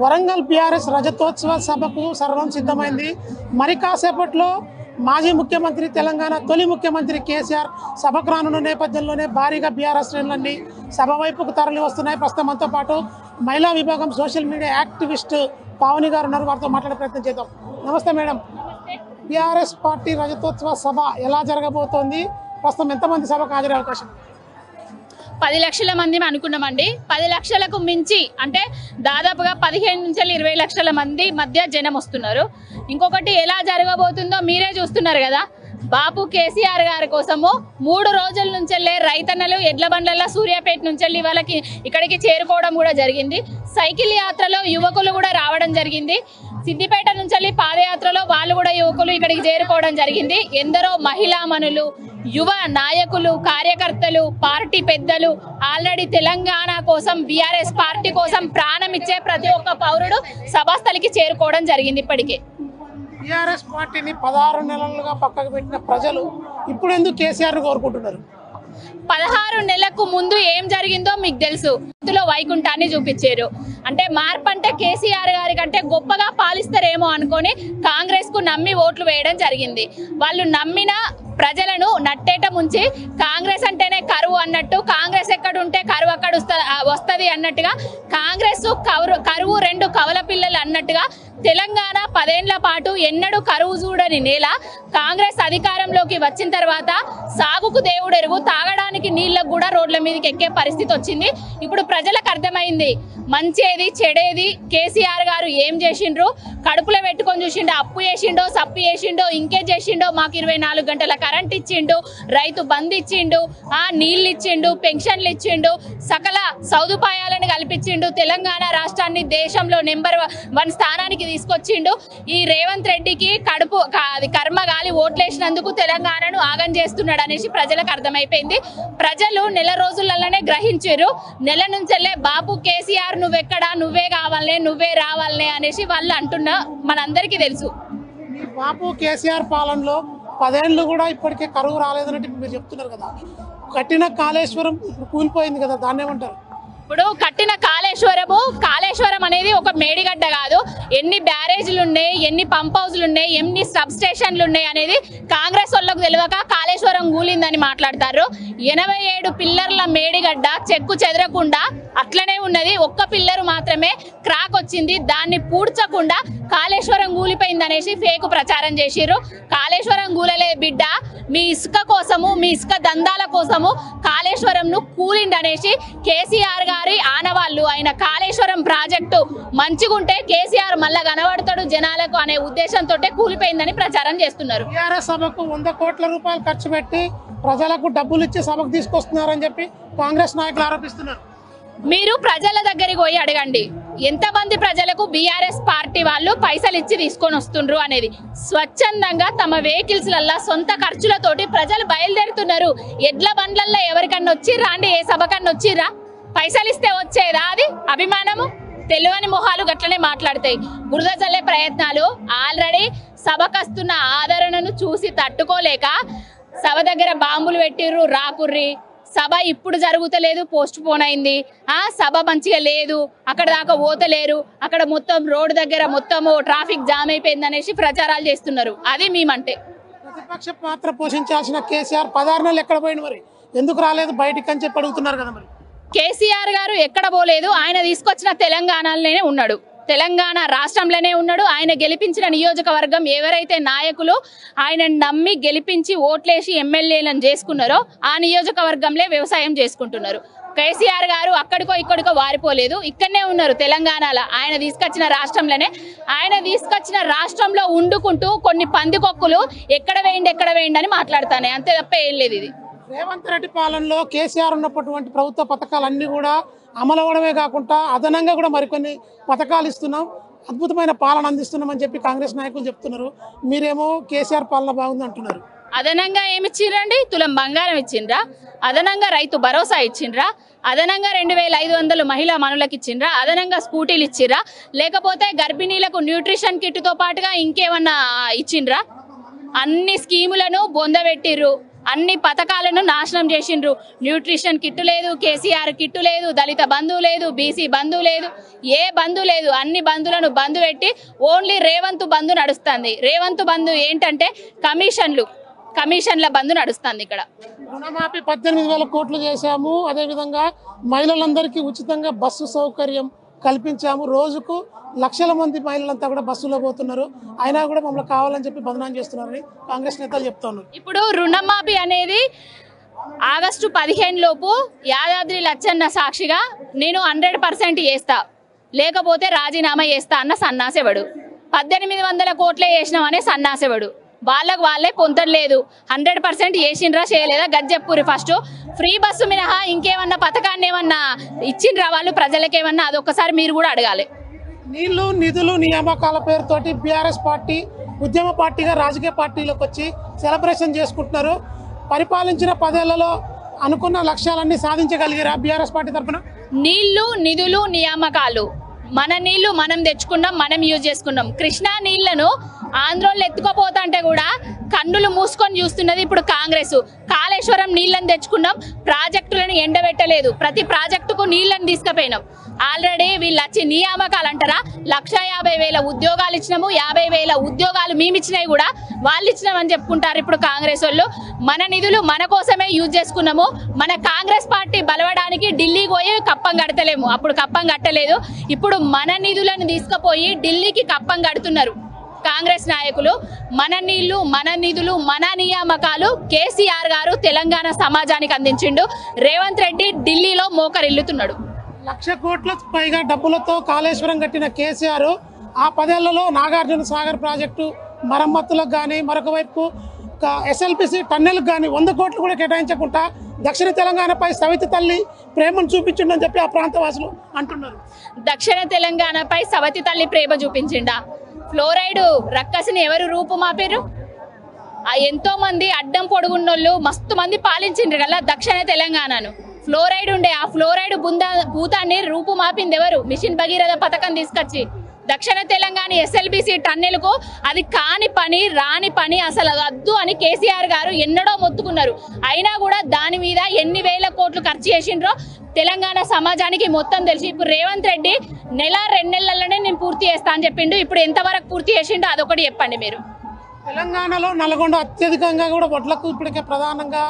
Warangal BRS రజతోత్సవ సభకు సర్వం సిద్ధమైంది. మరి కాసేపట్లో మాజీ ముఖ్యమంత్రి తెలంగాణ తొలి ముఖ్యమంత్రి కేసీఆర్ సభకు రానున్న నేపథ్యంలోనే భారీగా బీఆర్ఎస్ శ్రేణులన్నీ సభ వైపుకు తరలి వస్తున్నాయి. ప్రస్తుతం మనతో పాటు మహిళా విభాగం సోషల్ మీడియా యాక్టివిస్ట్ పావని గారు ఉన్నారు. వారితో మాట్లాడే ప్రయత్నం చేద్దాం. నమస్తే మేడం. బీఆర్ఎస్ పార్టీ రజతోత్సవ సభ ఎలా జరగబోతోంది? ప్రస్తుతం ఎంతమంది సభకు హాజరే అవకాశం? 10 లక్షల మంది అనుకున్నామండి. 10 లక్షలకు మించి అంటే దాదాపుగా 15 నుంచి 20 లక్షల మంది మధ్య జనం వస్తున్నారు. ఇంకొకటి ఎలా జరగబోతుందో మీరే చూస్తున్నారు కదా. బాపు కేసీఆర్ గారి కోసము 3 రోజుల నుంచి రైతన్నలు ఎడ్ల బండ్ల సూర్యాపేట నుంచి వాళ్ళకి ఇక్కడికి చేరుకోవడం కూడా జరిగింది. సైకిల్ యాత్రలో యువకులు కూడా రావడం జరిగింది. సిద్దిపేట నుంచి పాదయాత్రలో వాళ్ళు కూడా యువకులు ఇక్కడికి చేరుకోవడం జరిగింది. ఎందరో మహిళామణులు, యువ నాయకులు, కార్యకర్తలు, పార్టీ పెద్దలు ఆల్రెడీ తెలంగాణ కోసం బీఆర్ఎస్ పార్టీ కోసం ప్రాణం ఇచ్చే ప్రతి ఒక్క పౌరుడు సభాస్థలికి చేరుకోవడం జరిగింది. ఇప్పటికే బీఆర్ఎస్ పార్టీని 16 నెలలుగా పక్కకు పెట్టిన ప్రజలు ఇప్పుడు ఎందుకు కేసీఆర్ కోరుకుంటున్నారు? 16 నెలలకు ముందు ఏం జరిగిందో మీకు తెలుసు. వైకుంఠాన్ని చూపించారు. అంటే మార్పు అంటే కేసీఆర్ గారి కంటే గొప్పగా పాలిస్తారేమో అనుకొని కాంగ్రెస్ కు నమ్మి ఓట్లు వేయడం జరిగింది. వాళ్ళు నమ్మిన ప్రజలను నట్టేట ముంచి కాంగ్రెస్ అంటేనే కరువు అన్నట్టు, కాంగ్రెస్ ఎక్కడుంటే కరువు అక్కడ వస్తుంది అన్నట్టుగా, కాంగ్రెస్ కరువు 2 కవల పిల్లలు అన్నట్టుగా తెలంగాణ 10 ఏళ్ల పాటు ఎన్నడూ కరువు చూడని నేల కాంగ్రెస్ అధికారంలోకి వచ్చిన తర్వాత సాగుకు దేవుడు ఎరుగు, తాగడానికి నీళ్ళకు కూడా రోడ్ల మీదకి ఎక్కే పరిస్థితి వచ్చింది. ఇప్పుడు ప్రజలకు అర్థమైంది మంచేది చెడేది. కేసీఆర్ గారు ఏం చేసిండ్రు? కడుపులో పెట్టుకొని చూసిండో, అప్పు చేసిండో, సప్పు చేసిండో, ఇంకే చేసిండో, మాకు 24 గంటల కరెంట్ ఇచ్చిండు, రైతు బంద్ ఇచ్చిండు, నీళ్ళు ఇచ్చిండు, పెన్షన్లు ఇచ్చిండు, సకల సదుపాయాలను కల్పించిండు. తెలంగాణ రాష్ట్రాన్ని దేశంలో నెంబర్ 1 స్థానానికి తీసుకొచ్చిండు. ఈ రేవంత్ రెడ్డికి కర్మ గాలి ఓట్లేసినందుకు తెలంగాణను ఆగం చేస్తున్నాడు అనేసి ప్రజలకు అర్థమైపోయింది. ప్రజలు నెల రోజులలోనే గ్రహించారు. నెల నుంచెల్లే బాపు కేసీఆర్ నువ్వెక్కడా, నువ్వే కావాలనే, నువ్వే రావాలనే అనేసి వాళ్ళు అంటున్నా మనందరికీ తెలుసు. బాపు కేసీఆర్ పాలనలో 10 ఏళ్ళు కూడా ఇప్పటికే కరువు రాలేదన్నట్టు మీరు చెప్తున్నారు కదా. కట్టిన కాళేశ్వరం ఇప్పుడు కూలిపోయింది కదా, దాన్ని ఏమంటారు? ఇప్పుడు కట్టిన కాళేశ్వరం అనేది ఒక మేడిగడ్డ కాదు. ఎన్ని బ్యారేజ్లు ఉన్నాయి, ఎన్ని పంప్ హౌస్లు ఉన్నాయి, ఎన్ని సబ్ స్టేషన్లు ఉన్నాయి అనేది కాంగ్రెస్ వాళ్ళకు తెలియక కాళేశ్వరం కూలిందని మాట్లాడతారు. 87 పిల్లర్ల మేడిగడ్డ చెక్కు చెదరకుండా అట్లనే ఉన్నది. ఒక్క పిల్లరు మాత్రమే క్రాక్ వచ్చింది. దాన్ని పూడ్చకుండా కాళేశ్వరం కూలిపోయింది అనేసి ఫేక్ ప్రచారం చేసిర్రు. కాళేశ్వరం కూలలే బిడ్డ, మీ ఇసుక కోసము, మీ ఇసుక దందాల కోసము కాళేశ్వరంను కూలిండనేసి కేసీఆర్ గారి ఆనవాళ్ళు ఆయన కాళేశ్వరం ప్రాజెక్టు మంచిగుంటే కేసీఆర్ మళ్ళా కనబడతాడు జనాలకు అనే ఉద్దేశంతో కూలిపోయిందని ప్రచారం చేస్తున్నారు. బీఆర్ఎస్ సభకు 100 కోట్ల రూపాయలు ఖర్చు పెట్టి ప్రజలకు డబ్బులు ఇచ్చి సభకు తీసుకొస్తున్నారని చెప్పి కాంగ్రెస్ నాయకులు ఆరోపిస్తున్నారు. మీరు ప్రజల దగ్గరికి పోయి అడగండి, ఎంతమంది ప్రజలకు బీఆర్ఎస్ పార్టీ వాళ్ళు పైసలు ఇచ్చి తీసుకొని వస్తుండ్రు అనేది. స్వచ్ఛందంగా తమ వెహికల్స్ లల్లా సొంత ఖర్చులతోటి ప్రజలు బయలుదేరుతున్నారు. ఎడ్ల బండ్లల్లో ఎవరికన్నా వచ్చిర్రా అండి? ఏ సభకన్నా వచ్చిర్రా? పైసలు ఇస్తే వచ్చేదా అది అభిమానము? తెలియని మొహాలు గట్లనే మాట్లాడతాయి. బురద జల్లే ప్రయత్నాలు. ఆల్రెడీ సభకస్తున్న ఆదరణను చూసి తట్టుకోలేక సభ దగ్గర బాంబులు పెట్టిర్రు, రాకుర్రి. సభ ఇప్పుడు జరుగుతలేదు, పోస్ట్ పోన్ అయింది. సభ మంచిగా లేదు, అక్కడ దాకా పోతలేరు, అక్కడ మొత్తం రోడ్డు దగ్గర మొత్తము ట్రాఫిక్ జామ్ అయిపోయింది అనేసి ప్రచారాలు చేస్తున్నారు. అది మేమంటే. ప్రతిపక్ష పాత్ర పోషించాల్సిన కేసీఆర్ 16 నెలలు ఎక్కడ పోయింది? మరి ఎందుకు రాలేదు బయటికి అని చెప్పి అడుగుతున్నారు కదా. మరి కేసీఆర్ గారు ఎక్కడ పోలేదు. ఆయన తీసుకొచ్చిన తెలంగాణలోనే ఉన్నాడు, తెలంగాణ రాష్ట్రంలోనే ఉన్నాడు. ఆయన గెలిపించిన నియోజకవర్గం ఎవరైతే నాయకులు ఆయన నమ్మి గెలిపించి ఓట్లేసి ఎమ్మెల్యేలను చేసుకున్నారో ఆ నియోజకవర్గంలో వ్యవసాయం చేసుకుంటున్నారు. కేసీఆర్ గారు అక్కడికో ఇక్కడికో వారిపోలేదు, ఇక్కడనే ఉన్నారు తెలంగాణలో. ఆయన తీసుకొచ్చిన రాష్ట్రంలోనే, ఆయన తీసుకొచ్చిన రాష్ట్రంలో వండుకుంటూ కొన్ని పందికొక్కులు ఎక్కడ వేయండి అని మాట్లాడుతానే, అంతే తప్ప ఏం లేదు. ఇది రేవంత్ రెడ్డి పాలనలో కేసీఆర్ ఉన్నటువంటి ప్రభుత్వ పథకాలన్నీ కూడా అమలు అవ్వడమే కాకుండా అదనంగా కూడా మరికొన్ని పథకాలు ఇస్తున్నాం, అద్భుతమైన పాలన అందిస్తున్నాం అని చెప్పి కాంగ్రెస్ నాయకులు చెప్తున్నారు. మీరేమో కేసీఆర్ పాలన బాగుంది అంటున్నారు. అదనంగా ఏమి ఇచ్చిండ్రండి? తులం బంగారం ఇచ్చిండ్రా? అదనంగా రైతు భరోసా ఇచ్చిండ్రా? అదనంగా 2500 మహిళా మనులకు ఇచ్చిండ్రా? అదనంగా స్కూటీలు ఇచ్చిర్రా? లేకపోతే గర్భిణీలకు న్యూట్రిషన్ కిట్తో పాటుగా ఇంకేమన్నా ఇచ్చిండ్రా? అన్ని స్కీములను బొందబెట్టిర్రు. అన్ని పథకాలను నాశనం చేసిండ్రు. న్యూట్రిషన్ కిట్టు లేదు, కేసీఆర్ కిట్టు లేదు, దళిత బంధు లేదు, బీసీ బంధు లేదు, ఏ బంధు లేదు. అన్ని బంధులను బంధు పెట్టి ఓన్లీ రేవంత్ బంధు నడుస్తుంది. రేవంత్ బంధు ఏంటంటే కమిషన్ల బంధు నడుస్తుంది. ఇక్కడ రుణమాఫీ 18,000 కోట్లు చేశాము. అదేవిధంగా మహిళలందరికీ ఉచితంగా బస్సు సౌకర్యం కల్పించాము. రోజుకు లక్షల మంది మహిళలంతా కూడా బస్సులో పోతున్నారు. అయినా కూడా మమ్మల్ని కావాలని చెప్పి బదనాం చేస్తున్నారని కాంగ్రెస్ నేతలు చెప్తున్నారు. ఇప్పుడు రుణమాఫీ అనేది ఆగస్టు 15 లోపు యాదాద్రి లచ్చన్న సాక్షిగా నేను 100% చేస్తా, లేకపోతే రాజీనామా చేస్తా అన్న సన్నాసేవాడు. 1800 కోట్లే చేసినామనే సన్నాసేవాడు. వాళ్ళకు వాళ్ళే పొంతలేదు. 100% చేసిండ్రా చేయలేదా గజ్జెప్పూరి. ఫస్ట్ ఫ్రీ బస్సు మినహా ఇంకేమన్నా పథకాన్ని ఏమన్నా ఇచ్చిండ్రా వాళ్ళు ప్రజలకేమన్నా? అదొక్కసారి మీరు కూడా అడగాలి. నీళ్లు నిధులు నియామకాల పేరుతోటి బీఆర్ఎస్ పార్టీ ఉద్యమ పార్టీగా రాజకీయ పార్టీలోకి వచ్చి సెలబ్రేషన్ చేసుకుంటున్నారు. పరిపాలించిన 10 ఏళ్లలో అనుకున్న లక్ష్యాలన్నీ సాధించగలిగారా బీఆర్ఎస్ పార్టీ తరఫున? నీళ్లు నిధులు నియామకాలు మన నీళ్లు మనం తెచ్చుకున్నాం, మనం యూజ్ చేసుకున్నాం. కృష్ణా నీళ్లను ఆంధ్రోళ్ళు ఎత్తుకోపోతా అంటే కూడా కన్నులు మూసుకొని చూస్తున్నది ఇప్పుడు కాంగ్రెస్. కాళేశ్వరం నీళ్లను తెచ్చుకున్నాం, ప్రాజెక్టులను ఎండబెట్టలేదు. ప్రతి ప్రాజెక్టుకు నీళ్లను తీసుకుపోయినాం. ఆల్రెడీ వీళ్ళు వచ్చి నియామకాలు అంటారా, 150,000 ఉద్యోగాలు ఇచ్చినాము. 50,000 ఉద్యోగాలు మేమిచ్చినాయి కూడా వాళ్ళు ఇచ్చినామని చెప్పుకుంటారు ఇప్పుడు కాంగ్రెస్ వాళ్ళు. మన నిధులు మన కోసమే యూజ్ చేసుకున్నాము. మన కాంగ్రెస్ పార్టీ బలవడానికి ఢిల్లీకి పోయి కప్పం కడతలేము. అప్పుడు కప్పం కట్టలేదు. ఇప్పుడు మన నిధులను తీసుకుపోయి ఢిల్లీకి కప్పం కడుతున్నారు కాంగ్రెస్ నాయకులు. మన నీళ్లు మన నిధులు మన నియామకాలు కేసీఆర్ గారు తెలంగాణ సమాజానికి అందించిండు. రేవంత్ రెడ్డి ఢిల్లీలో మోకరిల్లుతున్నాడు. 1,00,000 కోట్ల పైగా డబ్బులతో కాళేశ్వరం కట్టిన కేసీఆర్ ఆ 10 ఏళ్లలో నాగార్జున సాగర్ ప్రాజెక్టు మరమ్మతులకు కానీ, మరొక వైపు ఎస్ఎల్పిసి టన్నెల్కి కానీ 100 కోట్లు కూడా కేటాయించకుండా దక్షిణ తెలంగాణపై సవితి తల్లి ప్రేమను చూపించిండని చెప్పి ఆ ప్రాంతవాసులు అంటున్నారు. దక్షిణ తెలంగాణపై సవతి తల్లి ప్రేమ చూపించిండా? ఫ్లోరైడ్ రక్కసిని ఎవరు రూపుమాపారు? ఎంతో మంది అడ్డం పొడుగున్నోళ్ళు మస్తు మంది పాలించిండ్రు కదా దక్షిణ తెలంగాణను. ఫ్లోరైడ్ ఉండే ఆ ఫ్లోరైడ్ భూతాన్ని రూపుమాపింది ఎవరు? మిషన్ భగీరథ పథకం తీసుకొచ్చి దక్షిణ తెలంగాణ ఎస్ఎల్బిసి టన్నెలకు అది కాని పని రాని పని అసలు వద్దు అని కేసీఆర్ గారు ఎన్నడో మొత్తుకున్నారు. అయినా కూడా దాని మీద ఎన్ని వేల కోట్లు ఖర్చు చేసిండ్రో తెలంగాణ సమాజానికి మొత్తం తెలిసి. ఇప్పుడు రేవంత్ రెడ్డి 1-2 నెలల్లోనే నేను పూర్తి చేస్తా అని చెప్పిండు. ఇప్పుడు ఎంతవరకు పూర్తి చేసిండో అదొకటి చెప్పండి మీరు. తెలంగాణలో నల్గొండ అత్యధికంగా కూడా వడ్లకు ఇప్పటికే ప్రధానంగా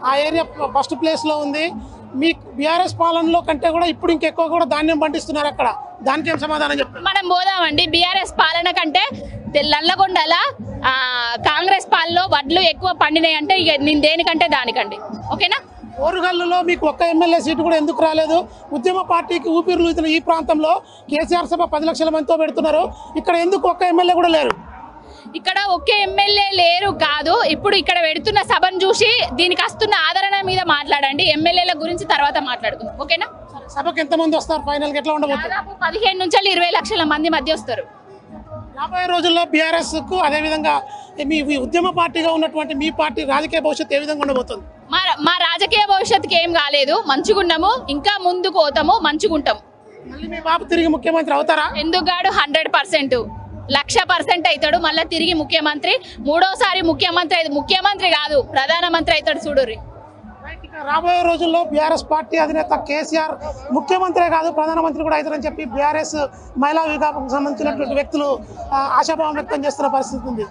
ఆ ఏరియా ఫస్ట్ ప్లేస్లో ఉంది. మీ బీఆర్ఎస్ పాలనలో కంటే కూడా ఇప్పుడు ఇంకెక్కువ కూడా ధాన్యం పండిస్తున్నారు అక్కడ. దానికి ఏం సమాధానం చెప్తారు? మనం పోదామండి. బీఆర్ఎస్ పాలన కంటే నల్లగొండల కాంగ్రెస్ పాలనలో వడ్లు ఎక్కువ పండినాయి అంటే ఇక నేను దేనికంటే దానికండి. ఓకేనా? ఓరుగల్లులో మీకు ఒక్క ఎమ్మెల్యే సీటు కూడా ఎందుకు రాలేదు? ఉద్యమ పార్టీకి ఊపిరులూతున్న ఈ ప్రాంతంలో కేసీఆర్ సభ 10 లక్షల మందితో పెడుతున్నారు. ఇక్కడ ఎందుకు ఒక్క ఎమ్మెల్యే కూడా లేరు? ఇక్కడ ఒకే ఎమ్మెల్యే లేరు కాదు, ఇప్పుడు ఇక్కడ పెడుతున్న సభను చూసి దీనికి వస్తున్న ఆదరణ మీద మాట్లాడండి. ఎమ్మెల్యేల గురించి తర్వాత మాట్లాడుకుందాం. ఓకేనా? సభకు ఎంతమంది వస్తారు? ఫైనల్ ఎట్లా ఉండబోతుంది? దాదాపు 15 నుంచి 20 లక్షల మంది మధ్య వస్తారు. రాబోయే రోజుల్లో బీఆర్ఎస్ కు అదేవిధంగా మీ ఉద్యమ పార్టీగా ఉన్నటువంటి మీ పార్టీ రాజకీయ భవిష్యత్తు ఏ విధంగా ఉండబోతుంది? మా రాజకీయ భవిష్యత్తుకి ఏం కాలేదు, మంచిగున్నాము, ఇంకా ముందుకు పోతాము, మంచిగుంటాము. మళ్ళీ మీ బాబు తిరిగి ముఖ్యమంత్రి అవుతారా? ఎందుగాడు 100% 1,00,000% అవుతాడు. మళ్ళీ తిరిగి ముఖ్యమంత్రి, మూడోసారి ముఖ్యమంత్రి కాదు ప్రధానమంత్రి అవుతాడు. చూడుర్రి. రాబోయే రోజుల్లో బీఆర్ఎస్ పార్టీ అధినేత కేసీఆర్ ముఖ్యమంత్రి కాదు ప్రధానమంత్రి కూడా అవుతారని చెప్పి బీఆర్ఎస్ మహిళా విభాగం సంబంధించినటువంటి వ్యక్తులు ఆశాభావం వ్యక్తం చేస్తున్న పరిస్థితి ఉంది.